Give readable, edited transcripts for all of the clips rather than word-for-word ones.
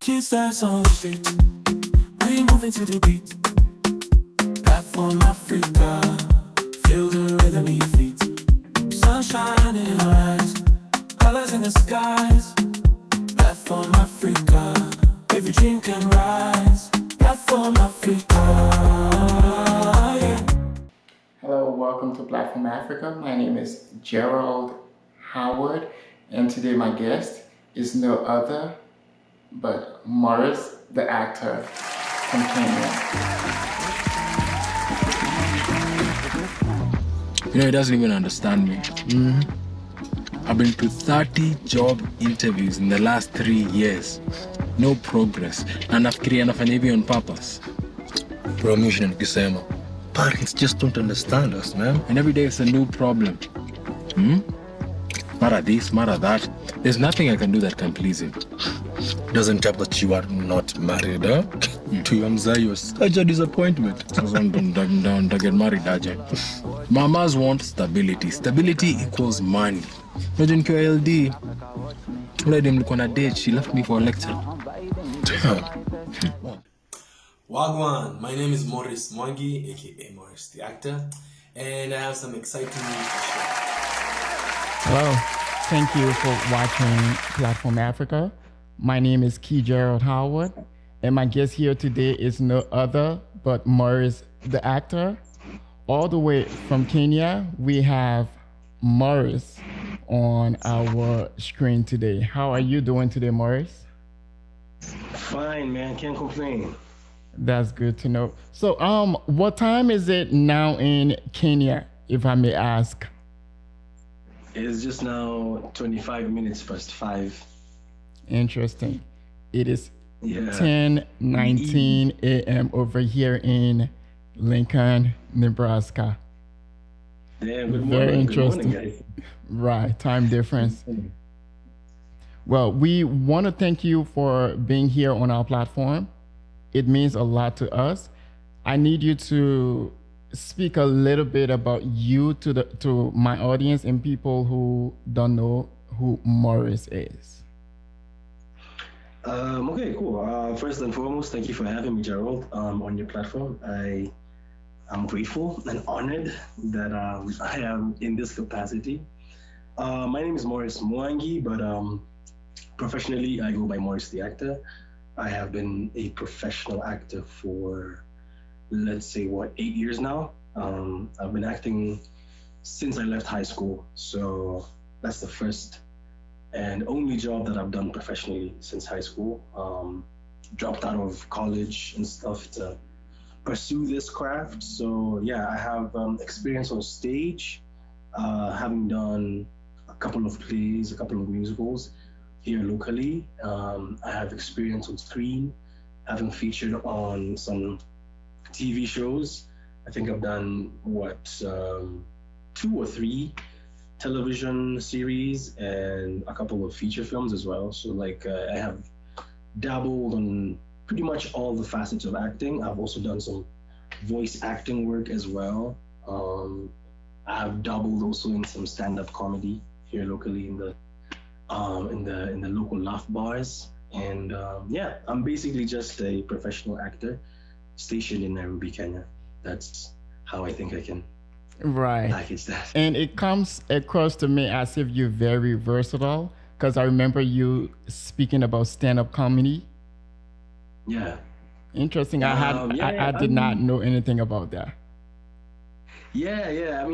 Kids dance on the street, we moving to the beat. Platform Africa, feel the rhythm in your feet. Sunshine in our eyes, colors in the skies. Platform Africa, every dream can rise. Platform Africa, yeah. Hello, welcome to Platform Africa. My name is Gerald Howard, and today my guest is no other but Morris, the actor from Kenya. You know, he doesn't even understand me. I've been to 30 job interviews in the last 3 years. No progress. Na nafikiria nafanya hivi on purpose. Promotion nikisema. Parents just don't understand us, man. And every day it's a new problem. Mara this, mara that. There's nothing I can do that can please him. Doesn't help that you are not married, huh? To your mzayo, such a disappointment. Don't get married, aje. Mamas want stability. Stability equals money. Imagine nikiwa LD. Lady mlikuwa na date, she left me for a lecture. Wagwan, my name is Morris Mwangi, aka Morris the actor, and I have some exciting news to share. Hello, thank you for watching Platform Africa. My name is Gerald Howard, and my guest here today is no other but Morris the actor. All the way from Kenya, we have Morris on our screen today. How are you doing today, Morris? Fine, man. Can't complain. That's good to know. So, what time is it now in Kenya, if I may ask? It is just now 25 minutes past 5. Interesting. It is Yeah. 10:19 a.m. over here in Lincoln, Nebraska. Damn, good Very morning. interesting. Good morning, guys. Right, time difference. Well, we want to thank you for being here on our platform. It means a lot to us. I need you to speak a little bit about you to my audience and people who don't know who Morris is. Okay, cool. First and foremost, thank you for having me, Gerald, on your platform. I'm grateful and honored that I am in this capacity. My name is Morris Mwangi, but professionally, I go by Morris the actor. I have been a professional actor for, let's say, 8 years now. I've been acting since I left high school. So that's the first and only job that I've done professionally since high school. Dropped out of college and stuff to pursue this craft. So yeah, I have experience on stage, having done a couple of plays, a couple of musicals here locally. I have experience on screen, having featured on some TV shows. I think I've done 2 or 3 television series and a couple of feature films as well. So I have dabbled on pretty much all the facets of acting. I've also done some voice acting work as well. I have dabbled also in some stand-up comedy here locally in the local laugh bars. And yeah, I'm basically just a professional actor stationed in Nairobi, Kenya. That's how I think I can package that. And it comes across to me as if you're very versatile, because I remember you speaking about stand-up comedy. Yeah. Interesting. I did not know anything about that. Yeah.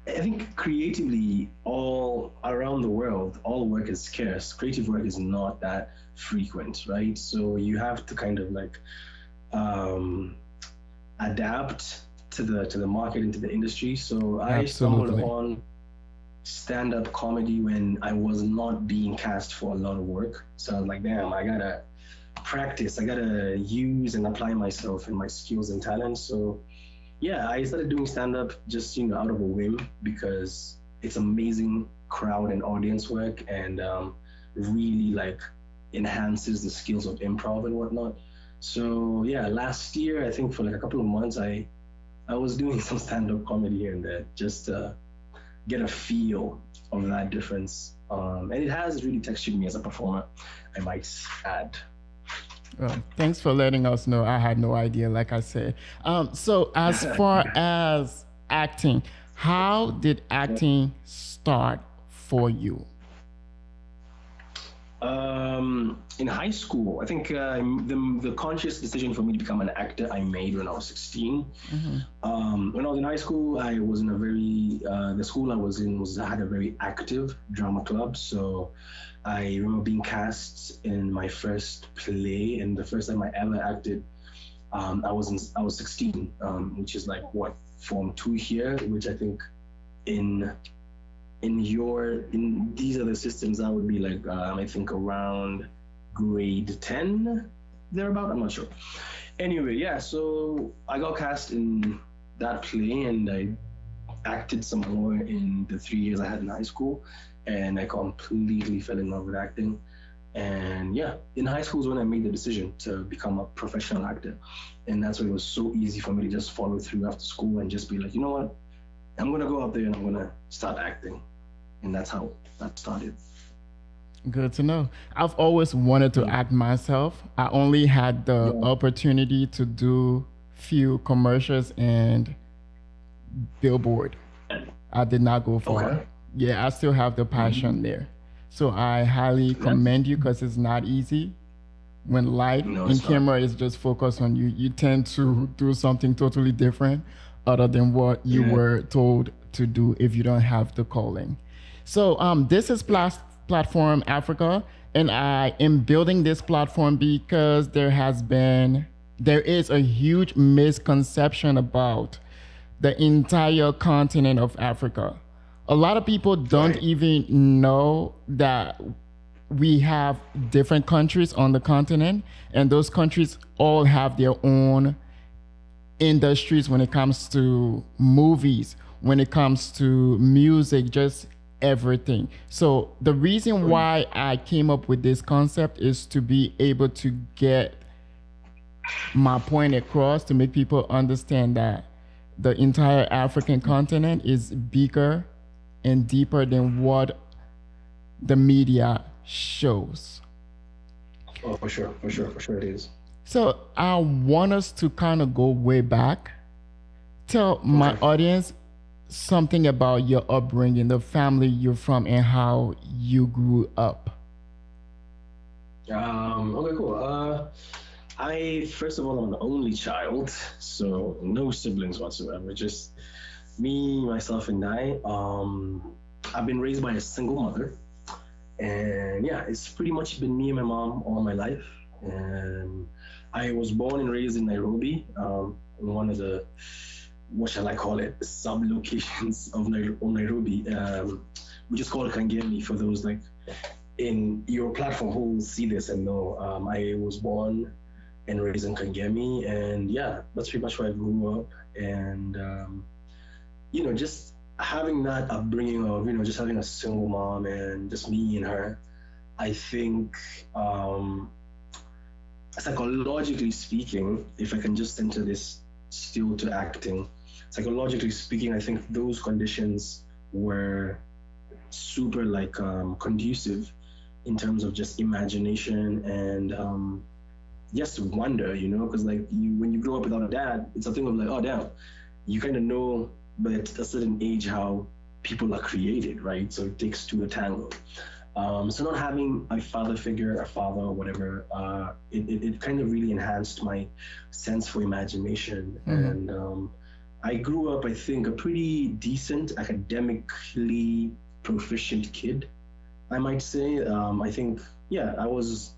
I think creatively, all around the world, all work is scarce. Creative work is not that frequent, right? So you have to kind of adapt to the market and to the industry. So I stumbled upon stand-up comedy when I was not being cast for a lot of work. So I was like, damn, I gotta practice. I gotta use and apply myself and my skills and talents. So yeah, I started doing stand-up just out of a whim because it's amazing crowd and audience work and really enhances the skills of improv and whatnot. So yeah, last year I think for a couple of months I was doing some stand-up comedy here and there just to get a feel of that difference. And it has really textured me as a performer, I might add. Well, thanks for letting us know. I had no idea, like I said. So, as far as acting, how did acting start for you? In high school, I think the conscious decision for me to become an actor I made when I was 16. When I was in high school, I was in a very the school I was in had a very active drama club. So I remember being cast in my first play, and the first time I ever acted, I was 16, which is like what, Form 2 here, which I think in these other systems that would be like I think around grade 10 thereabout, I'm not sure. Anyway, yeah, so I got cast in that play, and I acted some more in the 3 years I had in high school, and I completely fell in love with acting. And yeah, in high school is when I made the decision to become a professional actor, and that's why it was so easy for me to just follow through after school and just be like, you know what, I'm gonna go out there and I'm gonna start acting. And that's how that started. Good to know. I've always wanted to act myself. I only had the opportunity to do few commercials and billboard. I did not go far. Okay. Yeah, I still have the passion there. So I highly commend you, because it's not easy. When light and camera is just focused on you, you tend to do something totally different other than what you were told to do if you don't have the calling. So this is Platform Africa, and I am building this platform because there is a huge misconception about the entire continent of Africa. A lot of people don't even know that we have different countries on the continent, and those countries all have their own industries when it comes to movies, when it comes to music, just everything. So the reason why I came up with this concept is to be able to get my point across, to make people understand that the entire African continent is bigger and deeper than what the media shows. Oh, for sure it is. So I want us to kind of go way back. Tell my audience something about your upbringing, the family you're from, and how you grew up. Okay, cool. I, first of all, I'm an only child, so no siblings whatsoever, just me, myself, and I. I've been raised by a single mother, and yeah, it's pretty much been me and my mom all my life. And I was born and raised in Nairobi, in one of the, what shall I call it, sub-locations of Nairobi, which is called Kangemi, for those like in your platform who will see this and know. I was born and raised in Kangemi, and yeah, that's pretty much where I grew up. And just having that upbringing of just having a single mom and just me and her, I think psychologically speaking, if I can just center this still to acting, psychologically speaking, I think those conditions were super conducive in terms of just imagination and just wonder, because when you grow up without a dad, it's a thing of like, oh damn, you kind of know, but at a certain age how people are created, right? So it takes two to tango. So not having a father figure, a father or whatever, it kind of really enhanced my sense for imagination. And I grew up, I think, a pretty decent, academically proficient kid, I might say. I think, yeah, I was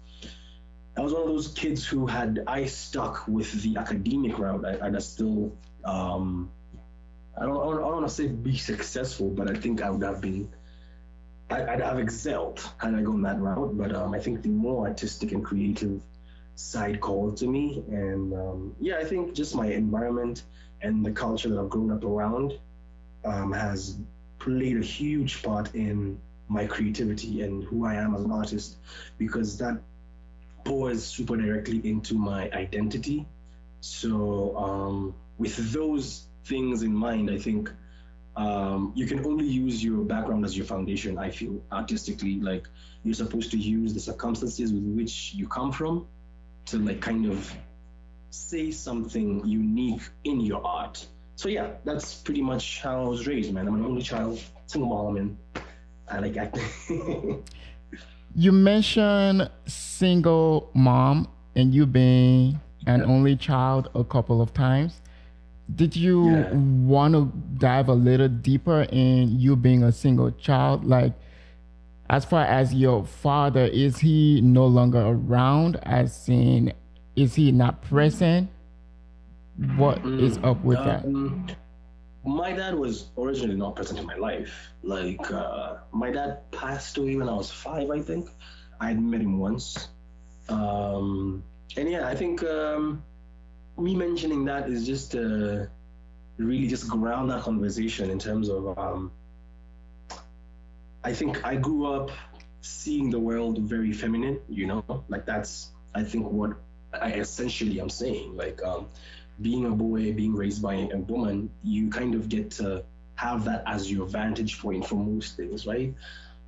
one of those kids who I stuck with the academic route. I'd still, I don't want to say be successful, but I think I would have been, I'd have excelled had I gone that route. But I think the more artistic and creative side called to me. And yeah, I think just my environment and the culture that I've grown up around has played a huge part in my creativity and who I am as an artist, because that pours super directly into my identity. So with those things in mind, I think You can only use your background as your foundation, I feel, artistically. Like, you're supposed to use the circumstances with which you come from to like kind of say something unique in your art. So yeah, that's pretty much how I was raised, man. I'm an only child, single mom, and I like acting. You mentioned single mom and you being an only child a couple of times. Did you Yeah. want to dive a little deeper in you being a single child? Like, as far as your father, is he no longer around? As in, is he not present? What is up with that? My dad was originally not present in my life. Like, my dad passed away when I was 5, I think. I had met him once. And yeah, I think me mentioning that is just to really just ground that conversation in terms of, I think I grew up seeing the world very feminine, you know? Like, that's, I think, what I essentially am saying. Like, being a boy, being raised by a woman, you kind of get to have that as your vantage point for most things, right?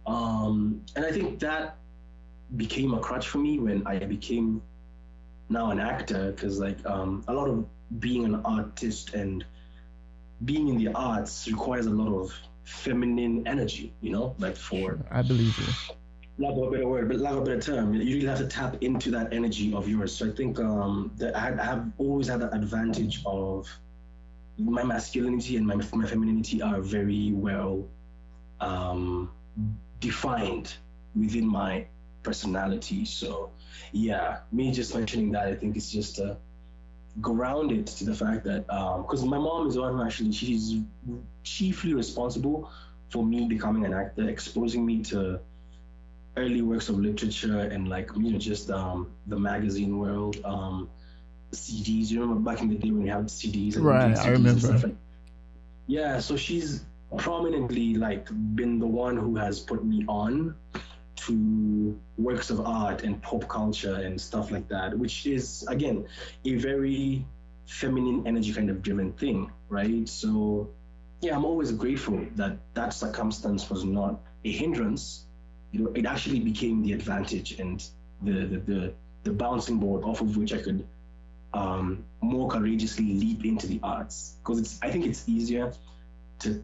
And I think that became a crutch for me when I became now an actor, because like a lot of being an artist and being in the arts requires a lot of feminine energy, you know, like for I believe you. lack of a better word, but lack of a better term, you really have to tap into that energy of yours. So I think that I have always had that advantage of my masculinity and my femininity are very well defined within my personality. So yeah, me just mentioning that, I think it's just grounded to the fact that because my mom is the one who actually, she's chiefly responsible for me becoming an actor, exposing me to early works of literature and like, you know, just the magazine world, CDs. You remember back in the day when we had CDs and Right, CDs I and remember. stuff like. Yeah, so she's prominently like been the one who has put me on to works of art and pop culture and stuff like that, which is again a very feminine energy kind of driven thing, right? So yeah, I'm always grateful that that circumstance was not a hindrance. You know, it actually became the advantage and the bouncing board off of which I could more courageously leap into the arts. Because it's, I think it's easier to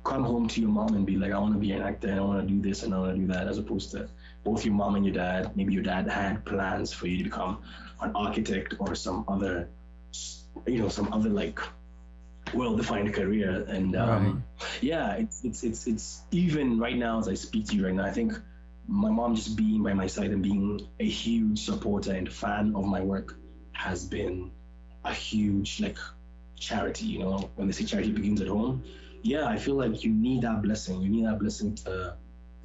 come home to your mom and be like, I want to be an actor and I want to do this and I want to do that, as opposed to both your mom and your dad. Maybe your dad had plans for you to become an architect or some other, you know, some other like well-defined career. And Right. yeah, it's even right now as I speak to you right now, I think my mom just being by my side and being a huge supporter and fan of my work has been a huge like charity. You know, when they say charity begins at home, yeah, I feel like you need that blessing. You need that blessing to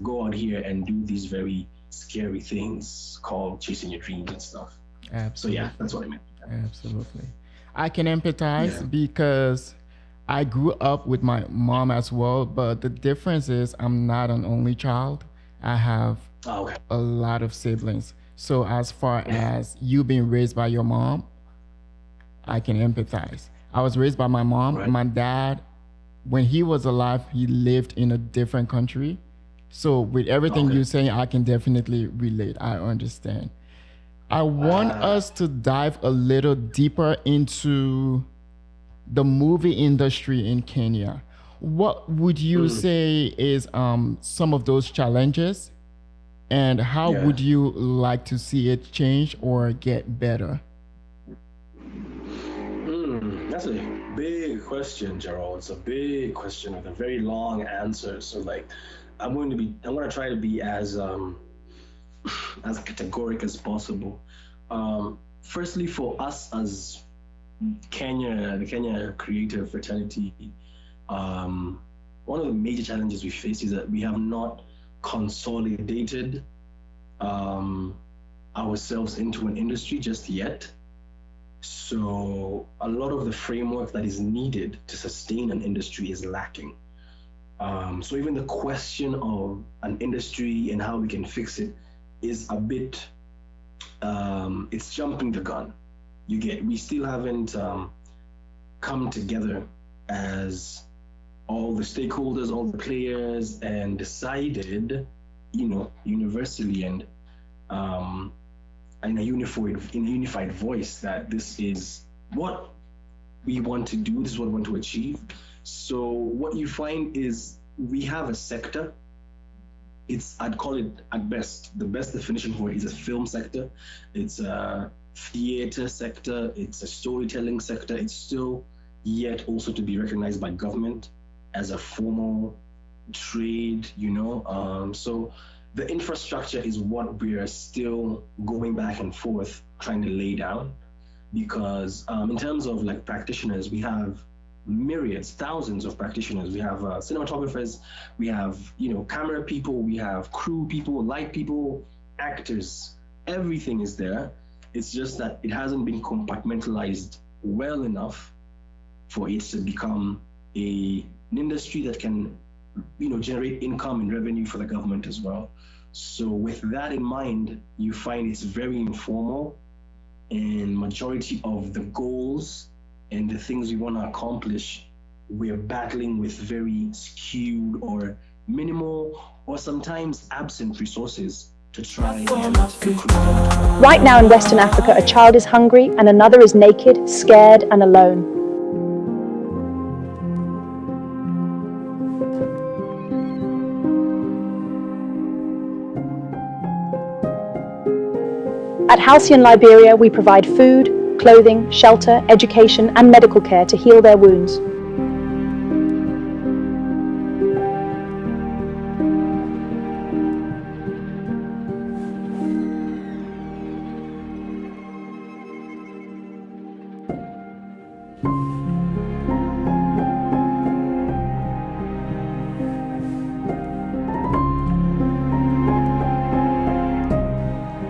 go out here and do these very scary things called chasing your dreams and stuff. So Absolutely. yeah, that's what I meant. Absolutely. I can empathize Yeah. because I grew up with my mom as well, but the difference is I'm not an only child. I have Oh, okay. a lot of siblings. So as far as you being raised by your mom, I can empathize. I was raised by my mom. Right. My dad, when he was alive, he lived in a different country. So with everything Okay. you're saying, I can definitely relate. I understand. I want us to dive a little deeper into the movie industry in Kenya. What would you say is some of those challenges, and how Yeah. would you like to see it change or get better? That's a big question, Gerald. It's a big question with a very long answer. So like, I'm going to try to be as as categoric as possible. Firstly, for us as Kenya, the Kenya creative fraternity, one of the major challenges we face is that we have not consolidated ourselves into an industry just yet. So a lot of the framework that is needed to sustain an industry is lacking. So even the question of an industry and how we can fix it is a bit, it's jumping the gun. We still haven't come together as all the stakeholders, all the players, and decided, universally and in a unified voice that this is what we want to do, this is what we want to achieve. So what you find is we have a sector. I'd call it at best, the best definition for it is a film sector. It's a theater sector, it's a storytelling sector. It's still yet also to be recognized by government as a formal trade, so the infrastructure is what we are still going back and forth trying to lay down, because in terms of like practitioners, we have myriads, thousands of practitioners. We have cinematographers, we have camera people, we have crew people, light people, actors. Everything is there. It's just that it hasn't been compartmentalized well enough for it to become an industry that can generate income and revenue for the government as well. So with that in mind, you find it's very informal, and majority of the goals and the things we want to accomplish, we're battling with very skewed or minimal or sometimes absent resources to try and Right now in Western Africa, a child is hungry and another is naked, scared, and alone. At Halcyon Liberia, we provide food, clothing, shelter, education, and medical care to heal their wounds.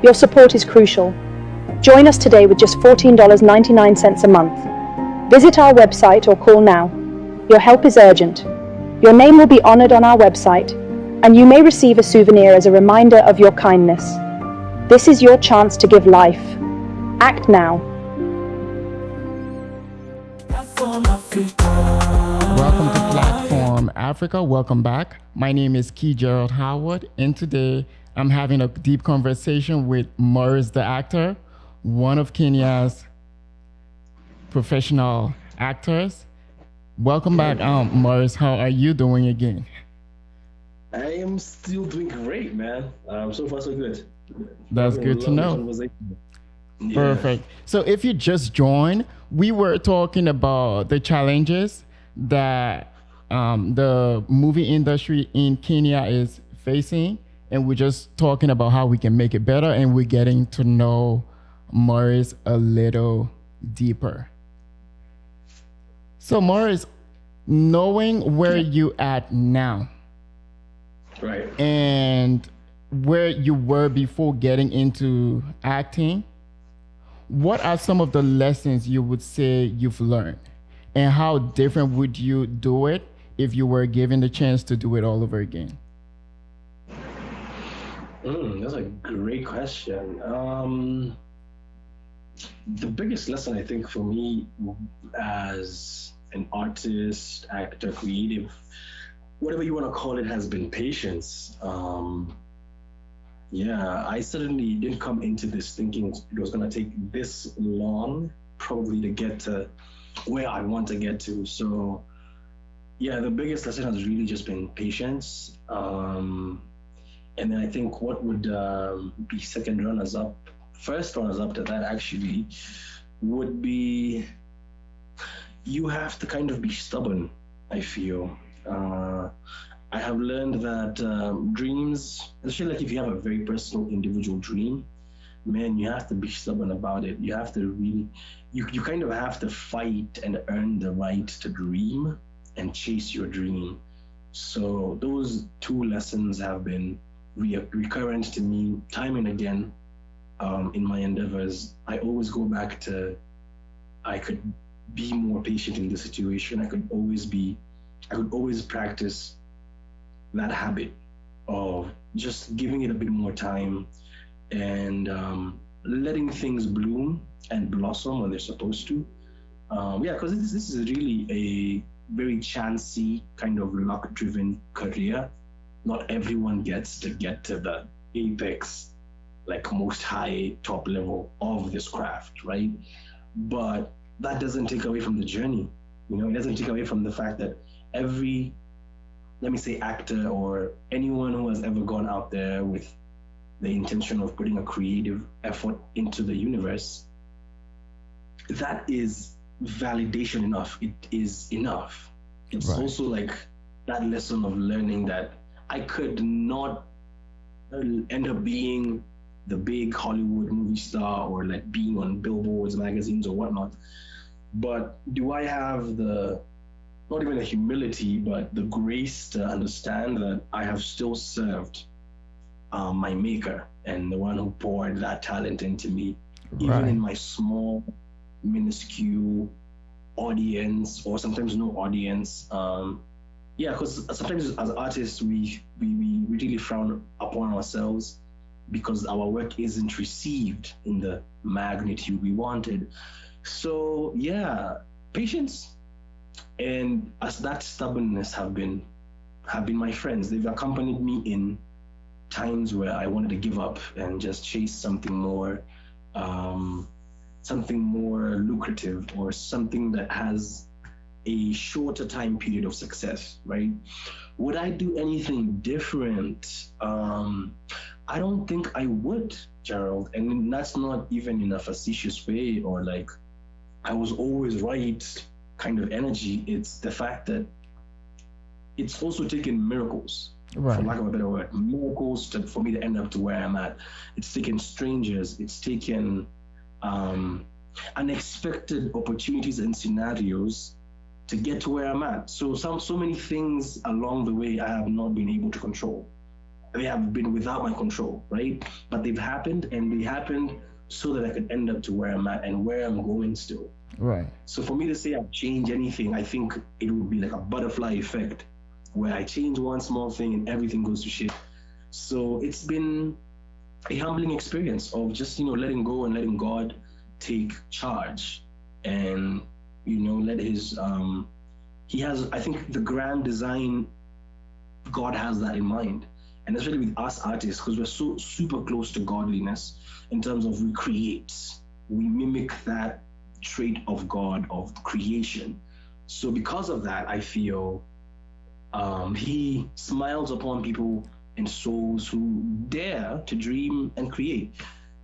Your support is crucial. Join us today with just $14.99 a month. Visit our website or call now. Your help is urgent. Your name will be honored on our website, and you may receive a souvenir as a reminder of your kindness. This is your chance to give life. Act now. Welcome to Platform Africa. Welcome back. My name is Key Gerald Howard, and today I'm having a deep conversation with Morris the actor, one of Kenya's professional actors. Welcome back, Morris. How are you doing again? I am still doing great, man. So far, so good. That's good to know. Yeah. Perfect. So if you just joined, we were talking about the challenges that the movie industry in Kenya is facing. And we're just talking about how we can make it better, and we're getting to know Morris a little deeper. So Morris, knowing where you at now, right, and where you were before getting into acting, what are some of the lessons you would say you've learned? And how different would you do it if you were given the chance to do it all over again? That's a great question. The biggest lesson I think for me as an artist, actor, creative, whatever you want to call it, has been patience. I certainly didn't come into this thinking it was going to take this long, probably, to get to where I want to get to. So, the biggest lesson has really just been patience. And then I think what would be first runners up to that actually would be, you have to kind of be stubborn, I feel. I have learned that dreams, especially like if you have a very personal individual dream, man, you have to be stubborn about it. You have to really, you kind of have to fight and earn the right to dream and chase your dream. So those two lessons have been recurrent to me time and again in my endeavors. I always go back to, I could be more patient in this situation. I could always practice that habit of just giving it a bit more time and letting things bloom and blossom when they're supposed to. Because this is really very chancy kind of luck-driven career. Not everyone gets to get to the apex, like most high top level of this craft, right? But that doesn't take away from the journey. It doesn't take away from the fact that every, let me say, actor or anyone who has ever gone out there with the intention of putting a creative effort into the universe, that is validation enough. It is enough. It's Right. also like that lesson of learning that I could not end up being the big Hollywood movie star or like being on billboards, magazines, or whatnot. But do I have the, not even the humility, but the grace to understand that I have still served my maker and the one who poured that talent into me, even Right. in my small, minuscule audience, or sometimes no audience. Yeah, because sometimes as artists, we really frown upon ourselves because our work isn't received in the magnitude we wanted. So yeah, patience and as that stubbornness have been my friends. They've accompanied me in times where I wanted to give up and just chase something more lucrative, or something that has a shorter time period of success, right? Would I do anything different? I don't think I would, Gerald. And that's not even in a facetious way or like I was always right kind of energy. It's the fact that it's also taken miracles, for Right. lack of a better word, miracles for me to end up to where I'm at. It's taken strangers, it's taken unexpected opportunities and scenarios to get to where I'm at. So many things along the way I have not been able to control. They have been without my control, right? But they've happened, and they happened so that I could end up to where I'm at and where I'm going still. Right. So for me to say I've changed anything, I think it would be like a butterfly effect where I change one small thing and everything goes to shit. So it's been a humbling experience of just, letting go and letting God take charge and, let his, he has, I think the grand design, God has that in mind. And especially with us artists, because we're so super close to godliness in terms of we create, we mimic that trait of God, of creation. So because of that, I feel he smiles upon people and souls who dare to dream and create.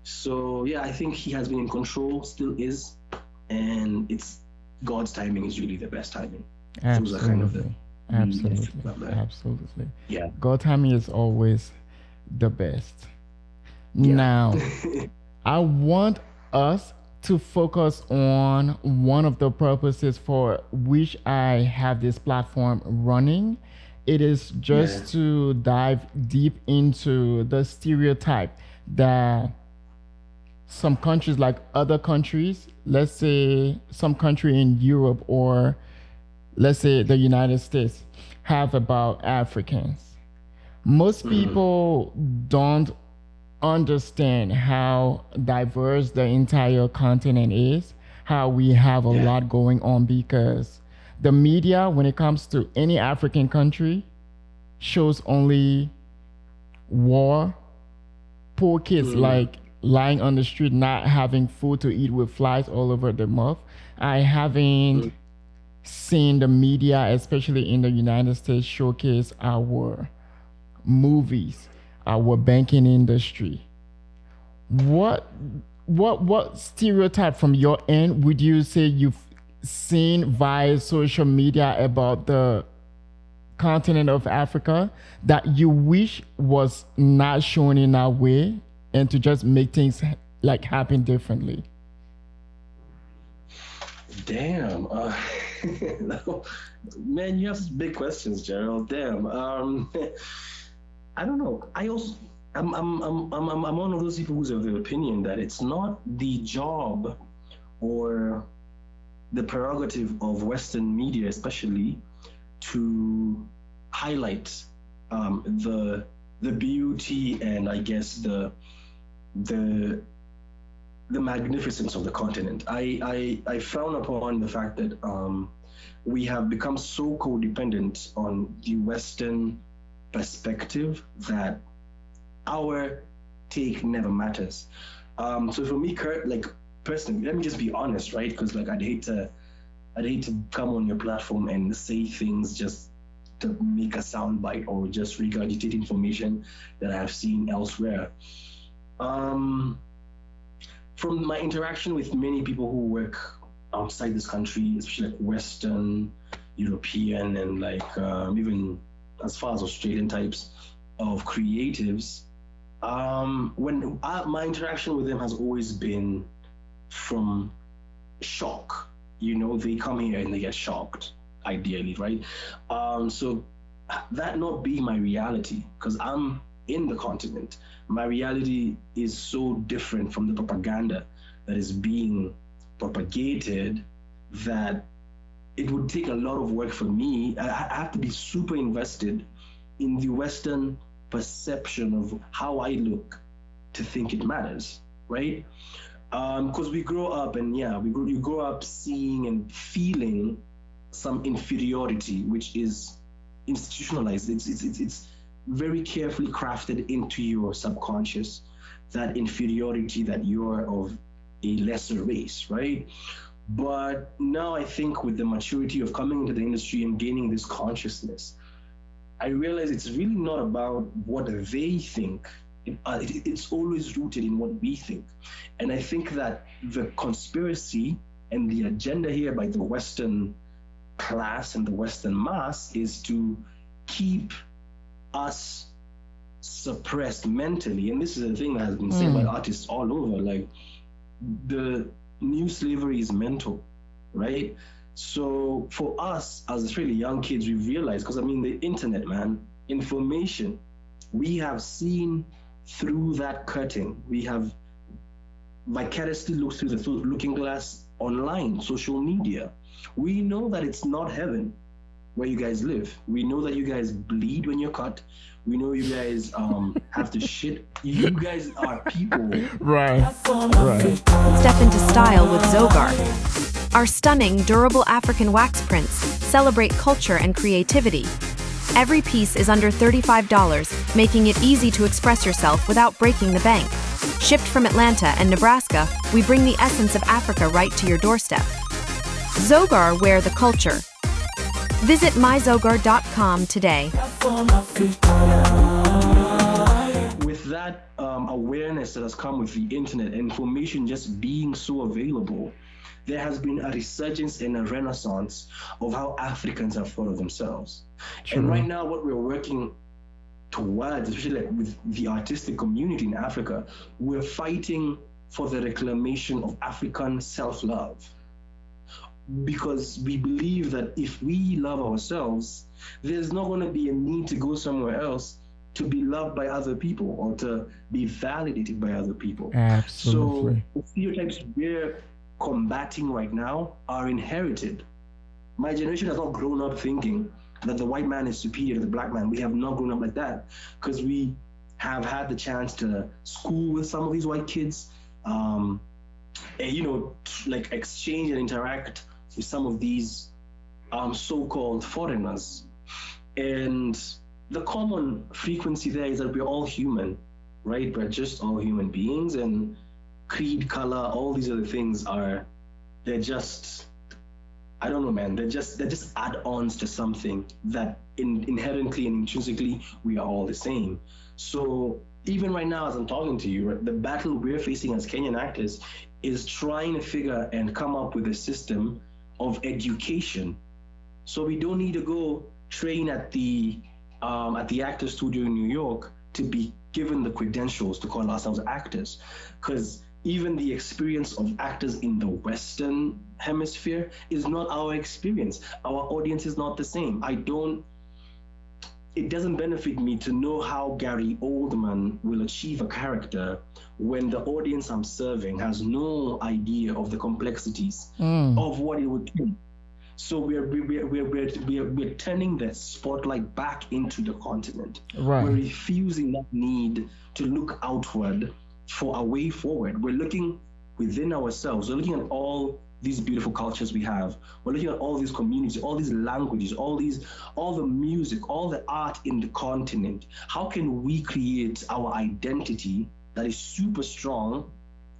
So yeah, I think he has been in control, still is, and it's God's timing is really the best timing. Those are kind of the Absolutely. Yeah. God timing is always the best. Yeah. Now, I want us to focus on one of the purposes for which I have this platform running. It is just to dive deep into the stereotype that some countries, like other countries, let's say some country in Europe or let's say the United States, have about Africans. Most people don't understand how diverse the entire continent is, how we have a lot going on, because the media, when it comes to any African country, shows only war, poor kids like lying on the street, not having food to eat with flies all over the mouth. I haven't seen the media, especially in the United States, showcase our movies, our banking industry. What stereotype from your end would you say you've seen via social media about the continent of Africa that you wish was not shown in that way, and to just make things like happen differently? Damn. Man, you have big questions, Gerald. Damn. I don't know. I'm one of those people who's of the opinion that it's not the job or the prerogative of Western media, especially, to highlight the beauty and I guess the magnificence of the continent. I frown upon the fact that we have become so codependent on the Western perspective that our take never matters. So for me, Kurt, like personally, let me just be honest, right? Because like I'd hate to come on your platform and say things just to make a soundbite or just regurgitate information that I have seen elsewhere. From my interaction with many people who work outside this country, especially like Western, European, and like even as far as Australian types of creatives, my interaction with them has always been from shock. They come here and they get shocked, ideally, right? So that not being my reality, because I'm in the continent, my reality is so different from the propaganda that is being propagated that it would take a lot of work for me. I have to be super invested in the Western perception of how I look to think it matters, right? Because we grow up and you grow up seeing and feeling some inferiority, which is institutionalized. It's very carefully crafted into your subconscious, that inferiority that you're of a lesser race, right? But now I think with the maturity of coming into the industry and gaining this consciousness, I realize it's really not about what they think. It's always rooted in what we think. And I think that the conspiracy and the agenda here by the Western class and the Western mass is to keep us suppressed mentally. And this is a thing that has been said by artists all over, like the new slavery is mental, right? So for us as really young kids, we realize, because I mean, the internet, man, information, we have seen through that curtain. We have vicariously looked through the looking glass online, social media. We know that it's not heaven where you guys live. We know that you guys bleed when you're cut. We know you guys have to shit. You guys are people. Right. Step into style with Zogar. Our stunning, durable African wax prints celebrate culture and creativity. Every piece is under $35, making it easy to express yourself without breaking the bank. Shipped from Atlanta and Nebraska, we bring the essence of Africa right to your doorstep. Zogar, wear the culture. Visit myzogar.com today. With that awareness that has come with the internet, information just being so available, there has been a resurgence and a renaissance of how Africans have thought of themselves. True. And right now, what we're working towards, especially like with the artistic community in Africa, we're fighting for the reclamation of African self-love. Because we believe that if we love ourselves, there's not going to be a need to go somewhere else to be loved by other people or to be validated by other people. Absolutely. So the stereotypes we're combating right now are inherited. My generation has not grown up thinking that the white man is superior to the black man. We have not grown up like that because we have had the chance to school with some of these white kids, and, like exchange and interact with some of these so-called foreigners. And the common frequency there is that we're all human, right? We're just all human beings, and creed, color, all these other things they're just, I don't know, man. They're just add-ons to something that inherently and intrinsically we are all the same. So even right now, as I'm talking to you, the battle we're facing as Kenyan actors is trying to figure and come up with a system of education. So we don't need to go train at the actor studio in New York to be given the credentials to call ourselves actors, because even the experience of actors in the Western hemisphere is not our experience. Our audience is not the same. It doesn't benefit me to know how Gary Oldman will achieve a character when the audience I'm serving has no idea of the complexities of what it would do. So we're turning the spotlight back into the continent. Right. We're refusing that need to look outward for a way forward. We're looking within ourselves. We're looking at all these beautiful cultures we have. We're looking at all these communities, all these languages, all the music, all the art in the continent. How can we create our identity that is super strong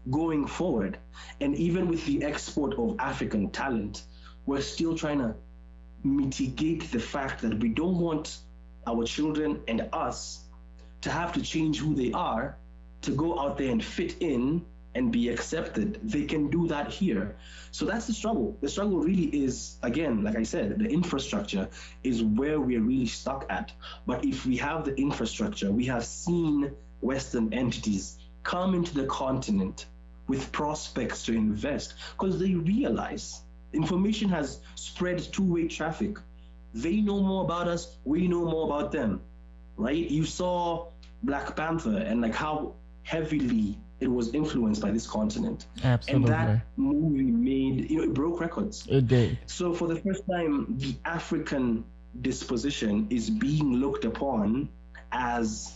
going forward? And even with the export of African talent, we're still trying to mitigate the fact that we don't want our children and us to have to change who they are to go out there and fit in and be accepted. They can do that here. So that's the struggle. The struggle really is, again, like I said, the infrastructure is where we're really stuck at. But if we have the infrastructure, we have seen Western entities come into the continent with prospects to invest because they realize information has spread two-way traffic. They know more about us, we know more about them, right? You saw Black Panther and like how heavily it was influenced by this continent. Absolutely. And that movie made, it broke records. It did. So for the first time, the African disposition is being looked upon as,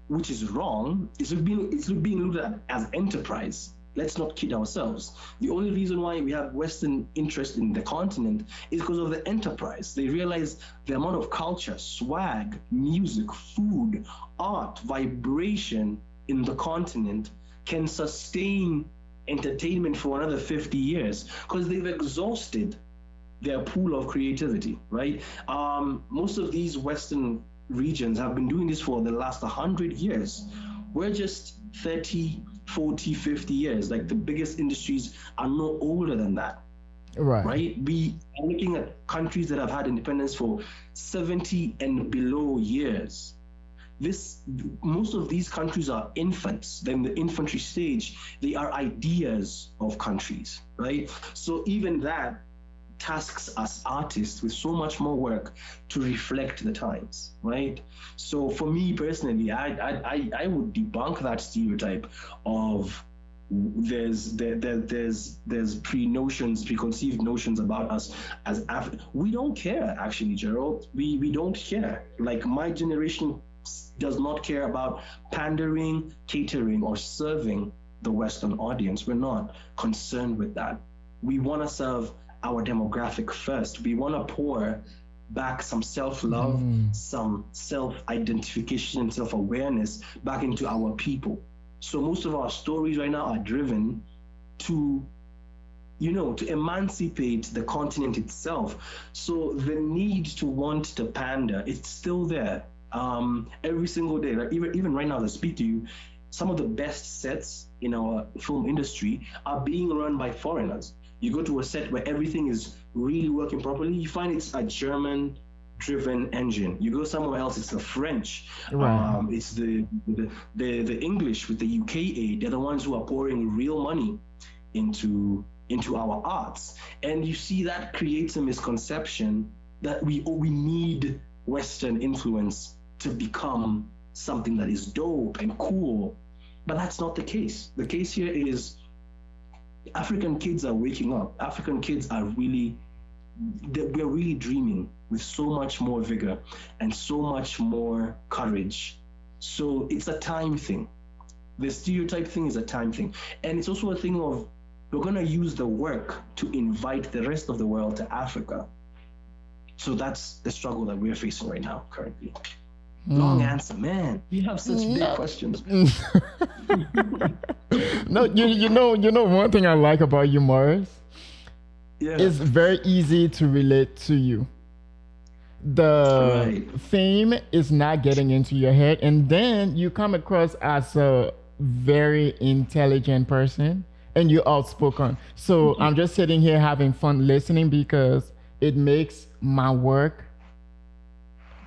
which is wrong, it's being looked at as enterprise. Let's not kid ourselves. The only reason why we have Western interest in the continent is because of the enterprise. They realize the amount of culture, swag, music, food, art, vibration in the continent can sustain entertainment for another 50 years because they've exhausted their pool of creativity, right? Most of these Western regions have been doing this for the last 100 years. We're just 30, 40, 50 years. Like the biggest industries are no older than that. Right? We are looking at countries that have had independence for 70 and below years. Most of these countries are infants. They're in the infantry stage. They are ideas of countries, right? So even that tasks us artists with so much more work to reflect the times, right? So for me personally, I would debunk that stereotype of there's preconceived notions about us as African. We don't care, actually, Gerald. We don't care. Like my generation does not care about pandering, catering, or serving the Western audience. We're not concerned with that. We want to serve our demographic first. We want to pour back some self-love, some self-identification and self-awareness back into our people. So most of our stories right now are driven to emancipate the continent itself. So the need to want to pander, it's still there. Every single day, like even right now as I speak to you, some of the best sets in our film industry are being run by foreigners. You go to a set where everything is really working properly, you find it's a German-driven engine. You go somewhere else, it's the French. Right. It's the English with the UK aid. They're the ones who are pouring real money into our arts. And you see that creates a misconception that we need Western influence to become something that is dope and cool. But that's not the case. The case here is African kids are waking up. African kids are we're really dreaming with so much more vigor and so much more courage. So it's a time thing. The stereotype thing is a time thing. And it's also a thing of, we're gonna use the work to invite the rest of the world to Africa. So that's the struggle that we're facing right now, currently. Long answer, man. You have such big questions. No, you know one thing I like about you, Morris. Yeah. It's very easy to relate to you. The fame is not getting into your head, and then you come across as a very intelligent person, and you're outspoken. So I'm just sitting here having fun listening because it makes my work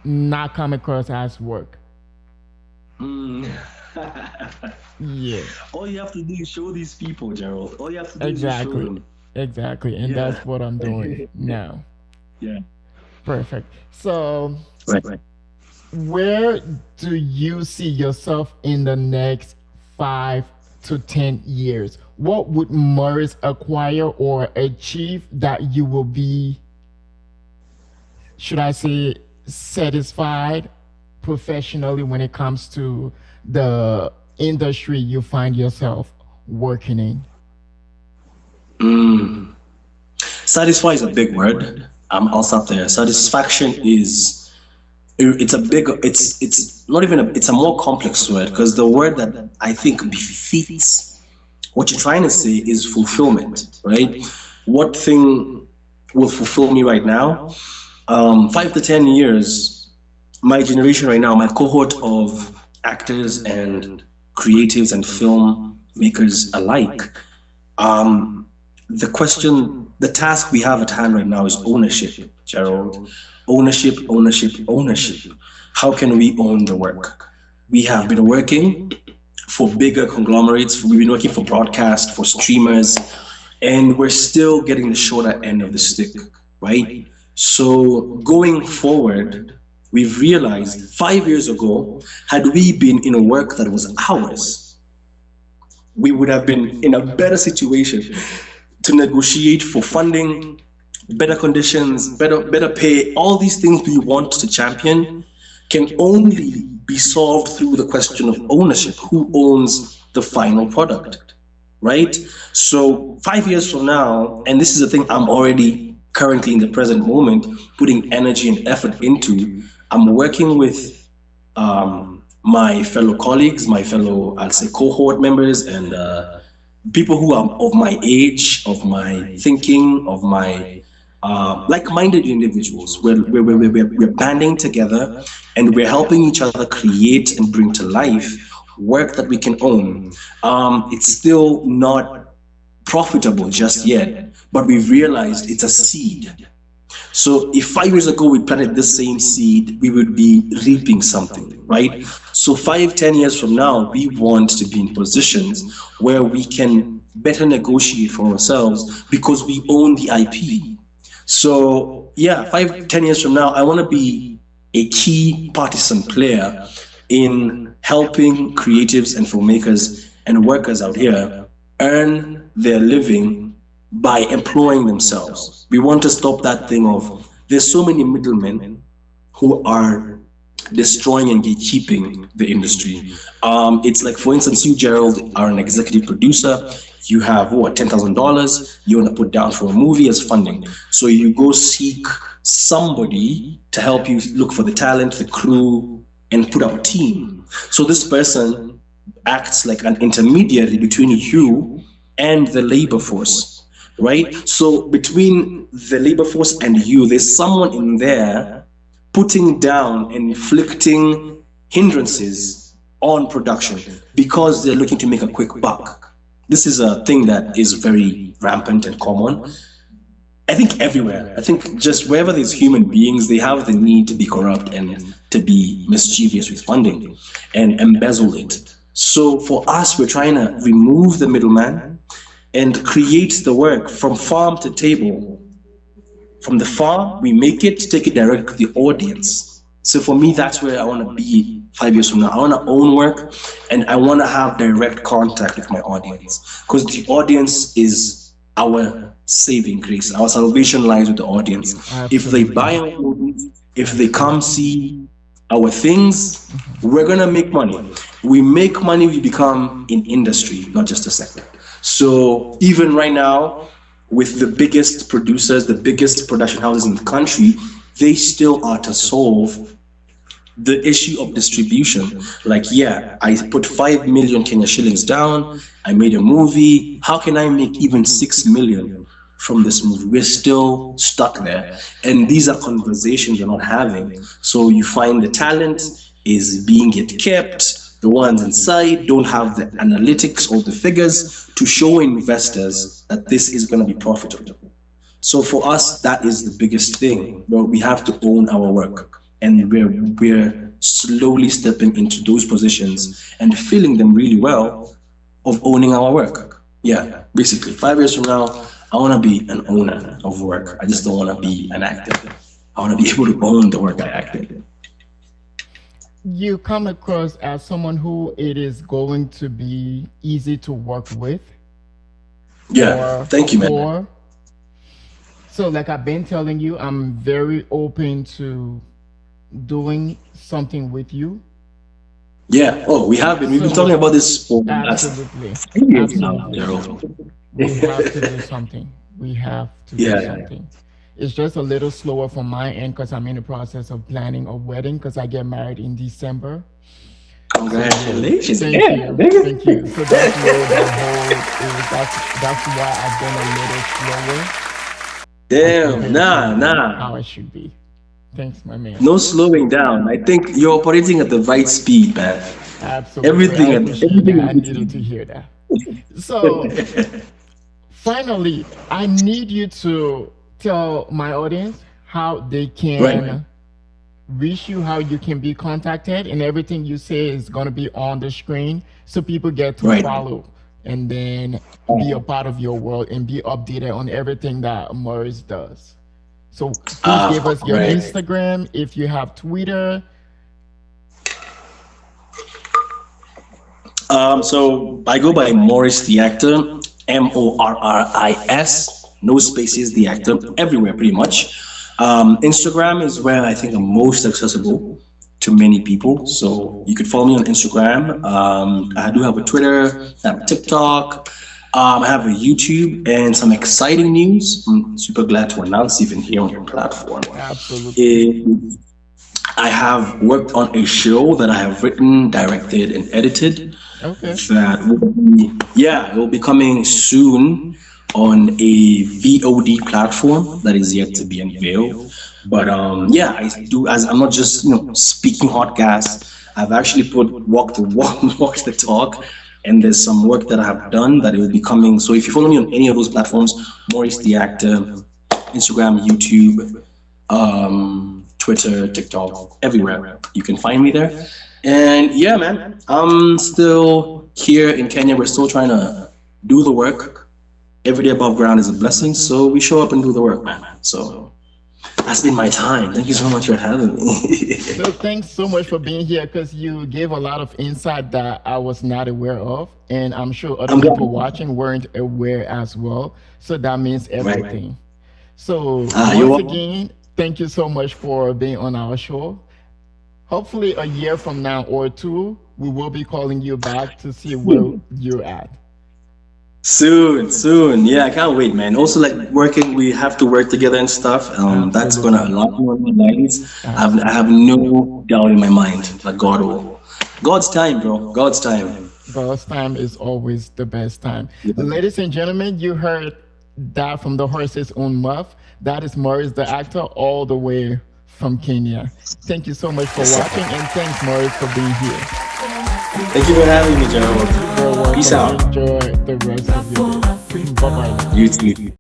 not come across as work. Yeah. All you have to do is show these people, Gerald. All you have to do is show them. Exactly. And that's what I'm doing now. Yeah. Perfect. So Right. where do you see yourself in the next 5 to 10 years? What would Morris acquire or achieve that you will be, should I say, satisfied professionally when it comes to the industry you find yourself working in? Satisfy is a big word. I'll stop there. Satisfaction is it's not even it's a more complex word, because the word that I think befits what you're trying to say is fulfillment, right? What thing will fulfill me right now? 5 to 10 years, my generation right now, my cohort of actors and creatives and filmmakers alike, the task we have at hand right now is ownership, Gerald. Ownership, ownership, ownership. How can we own the work? We have been working for bigger conglomerates. We've been working for broadcast, for streamers, and we're still getting the shorter end of the stick, right? So going forward, we've realized 5 years ago, had we been in a work that was ours, we would have been in a better situation to negotiate for funding, better conditions, better pay. All these things we want to champion can only be solved through the question of ownership. Who owns the final product, right? So 5 years from now, and this is the thing I'm already currently in the present moment putting energy and effort into, I'm working with my fellow colleagues, my fellow, I'll say, cohort members, and people who are of my age, of my thinking, of my like-minded individuals. We're banding together and we're helping each other create and bring to life work that we can own. It's still not profitable just yet, but we've realized it's a seed. So if 5 years ago we planted the same seed, we would be reaping something, right? So 5, 10 years from now, we want to be in positions where we can better negotiate for ourselves because we own the IP. So yeah, 5, 10 years from now, I want to be a key partisan player in helping creatives and filmmakers and workers out here earn their living by employing themselves. We want to stop that thing of, there's so many middlemen who are destroying and gatekeeping the industry. It's like, for instance, you, Gerald, are an executive producer. You have, what, $10,000 you want to put down for a movie as funding. So you go seek somebody to help you look for the talent, the crew, and put up a team. So this person acts like an intermediary between you and the labor force, right? So between the labor force and you, there's someone in there putting down and inflicting hindrances on production because they're looking to make a quick buck. This is a thing that is very rampant and common. I think everywhere. I think just wherever there's human beings, they have the need to be corrupt and to be mischievous with funding and embezzle it. So for us, we're trying to remove the middleman and create the work from farm to table. From the farm, we make it, take it direct to the audience. So for me, that's where I want to be 5 years from now. I want to own work and I want to have direct contact with my audience, because the audience is our saving grace. Our salvation lies with the audience. Absolutely. If they buy our movies, if they come see our things, we're going to make money. We make money, we become an industry, not just a sector. So even right now, with the biggest producers, the biggest production houses in the country, they still are to solve the issue of distribution. Like, yeah, I put 5 million Kenya shillings down, I made a movie. How can I make even 6 million from this movie? We're still stuck there. And these are conversations we're not having. So you find the talent is being kept. The ones inside don't have the analytics or the figures to show investors that this is going to be profitable. So for us, that is the biggest thing. We have to own our work. And we're slowly stepping into those positions and filling them really well of owning our work. Yeah, basically 5 years from now, I want to be an owner of work. I just don't want to be an actor. I want to be able to own the work I acted. You come across as someone who it is going to be easy to work with. Yeah, thank you, man. So like I've been telling you, I'm very open to doing something with you. Yeah. Oh, we have been. We've been So, talking about this for the last absolutely, 3 years now, absolutely. Gerald. We have to do something. We have to do Yeah. something. It's just a little slower from my end because I'm in the process of planning a wedding because I get married in December. So yeah, Congratulations. thank Yeah, you, thank you. So that's where the nigga. whole that's why I've been a little slower as Damn. compared Nah, to nah. how I should be. Thanks, my man. No slowing down. I think you're operating at the right speed, man. Absolutely, I Everything and appreciate everything that. I is needed to hear that. So finally, I need you to tell my audience how they right. can reach you, how you can be contacted, and everything you say is going to be on the screen so people get to Right. follow and then be a part of your world and be updated on everything that Morris does. So please give us your Right. Instagram if you have Twitter. So I go by Morris the actor, Morris, no spaces, the actor, everywhere pretty much. Instagram is where I think I'm most accessible to many people. So you could follow me on Instagram. I do have a Twitter, I have a TikTok, I have a YouTube, and some exciting news. I'm super glad to announce even here on your platform. Absolutely. I have worked on a show that I have written, directed, and edited. Okay. That will be, yeah, it will be coming soon on a VOD platform that is yet to be unveiled. But yeah, I do as I'm not just speaking hot gas. I've actually put walk the walk, walk the talk, and there's some work that I have done that it will be coming. So if you follow me on any of those platforms, Maurice the actor, Instagram, YouTube, Twitter, TikTok, everywhere. You can find me there. And yeah, man, I'm still here in Kenya. We're still trying to do the work. Every day above ground is a blessing. So we show up and do the work, man. So that's been my time. Thank you so much for having me. So thanks so much for being here because you gave a lot of insight that I was not aware of, and I'm sure other I'm people glad. watching weren't aware as well. So that means Right. everything. So You're once welcome. again, thank you so much for being on our show. Hopefully, a year from now or two, we will be calling you back to see where you're at. Soon, soon. Yeah, I can't wait, man. Also, like working, we have to work together and stuff. That's gonna Absolutely. unlock more lines. I have Absolutely. no doubt in my mind that God will. God's time, bro. God's time. God's time is always the best time. Ladies and gentlemen, you heard that from the horse's own mouth. That is Morris, the actor, all the way from Kenya. Thank you so much for Yes, sir. watching, and thanks, Morris, for being here. Thank you for having me, Gerald. You're Peace welcome. out. Enjoy the rest of your day. Bye bye. You too.